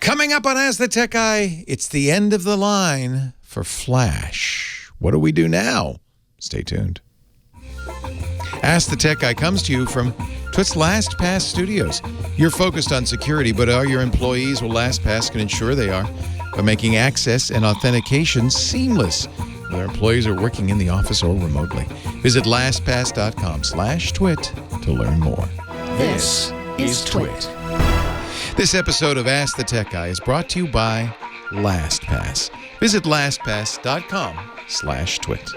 Coming up on Ask the Tech Guy, it's the end of the line for Flash. What do we do now? Stay tuned. Ask the Tech Guy comes to you from TWiT's LastPass studios. You're focused on security, but are your employees? Well, LastPass can ensure they are by making access and authentication seamless, whether employees are working in the office or remotely. Visit lastpass.com/twit to learn more. This is TWiT. This episode of Ask the Tech Guy is brought to you by LastPass. Visit lastpass.com/twit.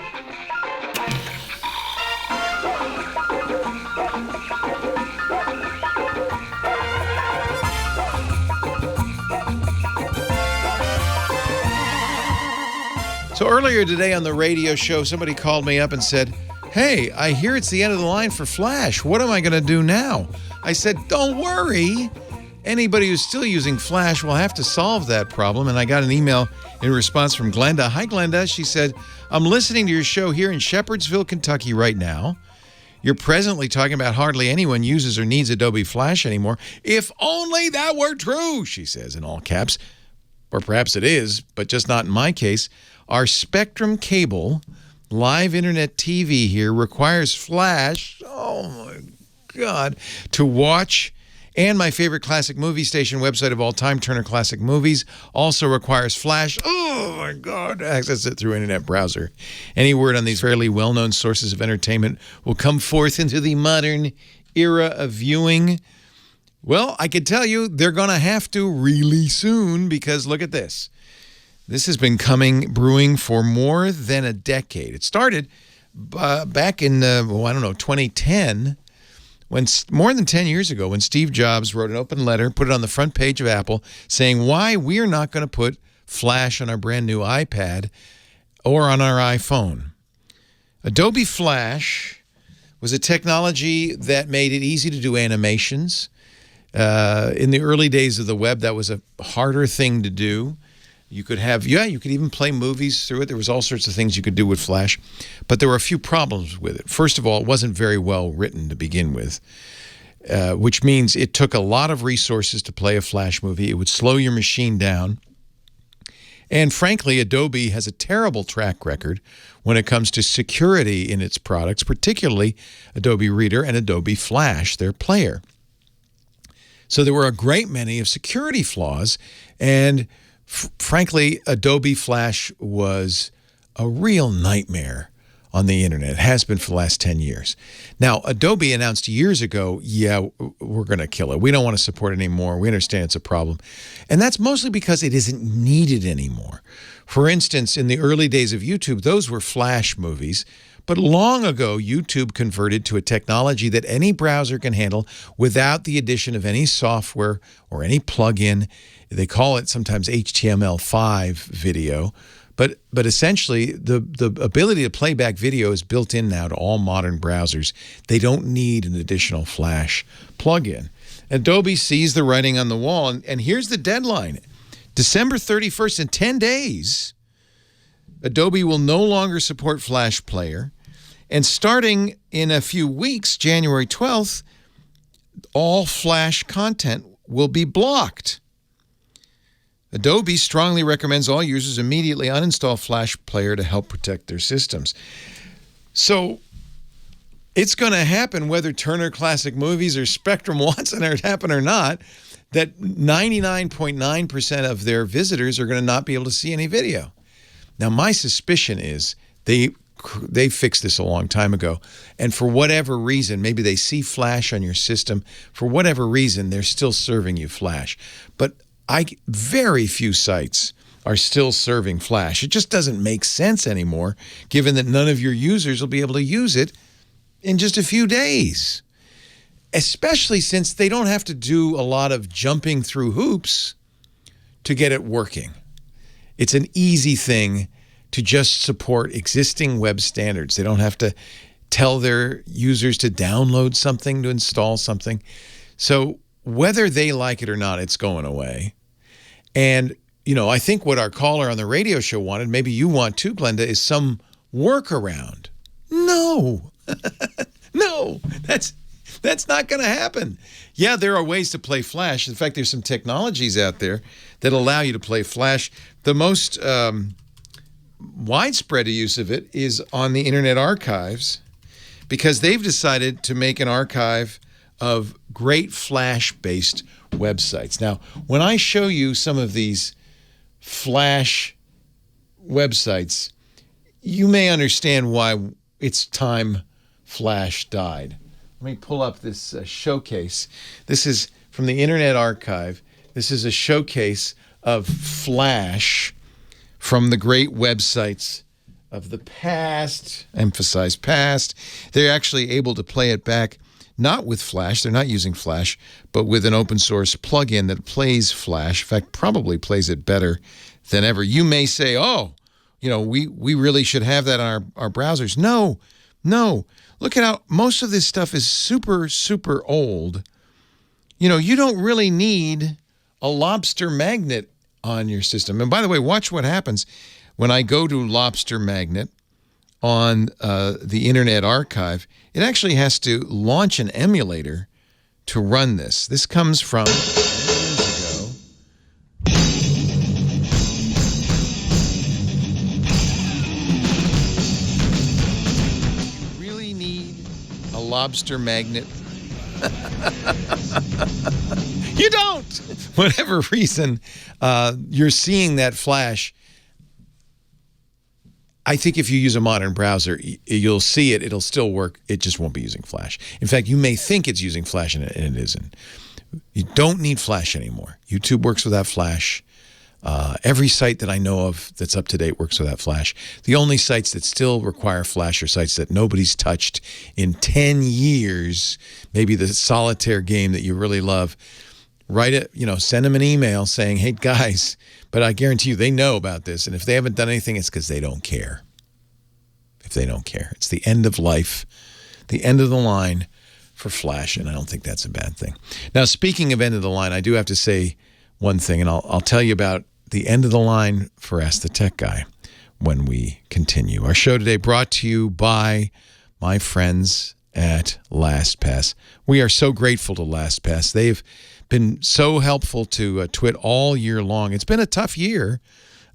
So earlier today on the radio show, somebody called me up and said, "Hey, I hear it's the end of the line for Flash. What am I going to do now?" I said, "Don't worry. Anybody who's still using Flash will have to solve that problem." And I got an email in response from Glenda. Hi, Glenda. She said, "I'm listening to your show here in Shepherdsville, Kentucky right now. You're presently talking about hardly anyone uses or needs Adobe Flash anymore. If only that were true," she says in all caps. Or perhaps it is, but just not in my case. Our Spectrum cable live internet TV here requires Flash, oh my God, to watch. And my favorite classic movie station website of all time, Turner Classic Movies, also requires Flash. Oh my God, to access it through internet browser. Any word on these fairly well-known sources of entertainment will come forth into the modern era of viewing. Well, I can tell you they're going to have to really soon, because look at this. This has been brewing for more than a decade. It started back in, 2010, when more than 10 years ago, when Steve Jobs wrote an open letter, put it on the front page of Apple, saying why we are not going to put Flash on our brand new iPad or on our iPhone. Adobe Flash was a technology that made it easy to do animations. In the early days of the web, that was a harder thing to do. You could even play movies through it. There was all sorts of things you could do with Flash, but there were a few problems with it. First of all, it wasn't very well written to begin with, which means it took a lot of resources to play a Flash movie. It would slow your machine down. And frankly, Adobe has a terrible track record when it comes to security in its products, particularly Adobe Reader and Adobe Flash, their player. So there were a great many of security flaws, and frankly, Adobe Flash was a real nightmare on the internet. It has been for the last 10 years. Now, Adobe announced years ago, yeah, we're going to kill it. We don't want to support it anymore. We understand it's a problem. And that's mostly because it isn't needed anymore. For instance, in the early days of YouTube, those were Flash movies. But long ago, YouTube converted to a technology that any browser can handle without the addition of any software or any plugin. They call it sometimes HTML5 video. But essentially, the ability to play back video is built in now to all modern browsers. They don't need an additional Flash plugin. Adobe sees the writing on the wall, and here's the deadline. December 31st, in 10 days, Adobe will no longer support Flash Player. And starting in a few weeks, January 12th, all Flash content will be blocked. Adobe strongly recommends all users immediately uninstall Flash Player to help protect their systems. So it's going to happen whether Turner Classic Movies or Spectrum wants it to happen or not, that 99.9% of their visitors are going to not be able to see any video. Now, my suspicion is they fixed this a long time ago, and for whatever reason, maybe they see Flash on your system. For whatever reason, they're still serving you Flash. But very few sites are still serving Flash. It just doesn't make sense anymore, given that none of your users will be able to use it in just a few days, especially since they don't have to do a lot of jumping through hoops to get it working. It's an easy thing to just support existing web standards. They don't have to tell their users to download something, to install something. So whether they like it or not, it's going away. And, I think what our caller on the radio show wanted, maybe you want too, Glenda, is some workaround. No. No, that's That's not going to happen. Yeah, there are ways to play Flash. In fact, there's some technologies out there that allow you to play Flash. The most widespread use of it is on the Internet Archives, because they've decided to make an archive of great Flash-based websites. Now, when I show you some of these Flash websites, you may understand why it's time Flash died. Let me pull up this showcase. This is from the Internet Archive. This is a showcase of Flash from the great websites of the past, emphasize past. They're actually able to play it back, not with Flash, they're not using Flash, but with an open source plugin that plays Flash. In fact, probably plays it better than ever. You may say, oh, we really should have that on our browsers. No. Look at how most of this stuff is super, super old. You don't really need a lobster magnet on your system. And by the way, watch what happens when I go to Lobster Magnet on the Internet Archive. It actually has to launch an emulator to run this. This comes from years ago. You really need a lobster magnet? You don't! Whatever reason, you're seeing that Flash. I think if you use a modern browser, you'll see it. It'll still work. It just won't be using Flash. In fact, you may think it's using Flash, and it isn't. You don't need Flash anymore. YouTube works without Flash. Every site that I know of that's up to date works without Flash. The only sites that still require Flash are sites that nobody's touched in 10 years. Maybe the solitaire game that you really love. Write it, send them an email saying, hey, guys, but I guarantee you they know about this. And if they haven't done anything, it's because they don't care. If they don't care. It's the end of life, the end of the line for Flash, and I don't think that's a bad thing. Now, speaking of end of the line, I do have to say one thing, and I'll tell you about the end of the line for Ask the Tech Guy when we continue. Our show today brought to you by my friends at LastPass. We are so grateful to LastPass. They've been so helpful to TWiT all year long. It's been a tough year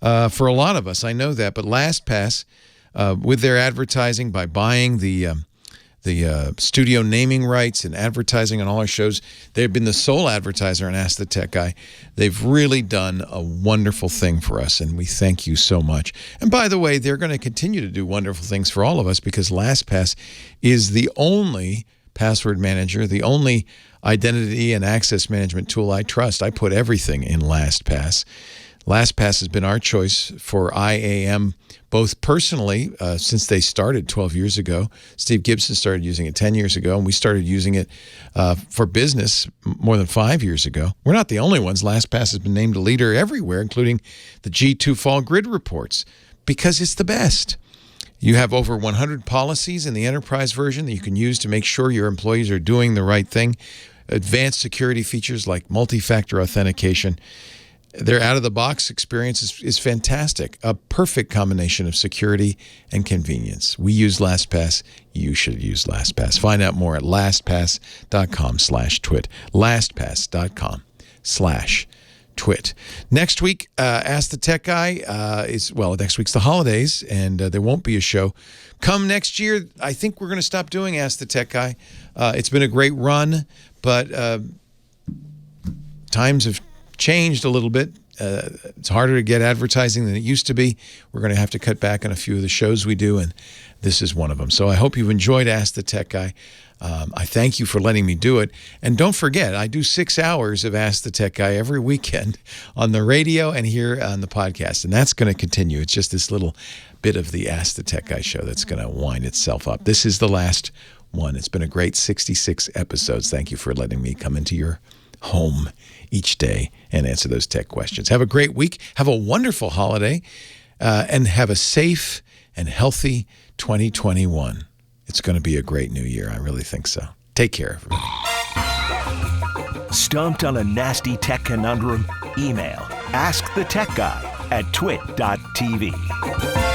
for a lot of us. I know that, but LastPass, with their advertising, by buying the studio naming rights and advertising on all our shows, they've been the sole advertiser on Ask the Tech Guy. They've really done a wonderful thing for us, and we thank you so much. And by the way, they're going to continue to do wonderful things for all of us, because LastPass is the only password manager, the only identity and access management tool I trust. I put everything in LastPass. LastPass has been our choice for IAM, both personally, since they started 12 years ago. Steve Gibson started using it 10 years ago, and we started using it for business more than 5 years ago. We're not the only ones. LastPass has been named a leader everywhere, including the G2 Fall Grid reports, because it's the best. You have over 100 policies in the enterprise version that you can use to make sure your employees are doing the right thing. Advanced security features like multi-factor authentication. Their out-of-the-box experience is fantastic. A perfect combination of security and convenience. We use LastPass. You should use LastPass. Find out more at lastpass.com/twit. lastpass.com/twit. Next week, Ask the Tech Guy next week's the holidays, and there won't be a show. Come next year, I think we're going to stop doing Ask the Tech Guy. It's been a great run, but times have changed a little bit. It's harder to get advertising than it used to be. We're going to have to cut back on a few of the shows we do, and this is one of them. So I hope you've enjoyed Ask the Tech Guy. I thank you for letting me do it. And don't forget, I do 6 hours of Ask the Tech Guy every weekend on the radio and here on the podcast, and that's going to continue. It's just this little bit of the Ask the Tech Guy show that's going to wind itself up. This is the last one. It's been a great 66 episodes. Thank you for letting me come into your home each day and answer those tech questions. Have a great week. Have a wonderful holiday, and have a safe and healthy 2021. It's going to be a great new year. I really think so. Take care, everybody. Stumped on a nasty tech conundrum? Email askthetechguy@twit.tv.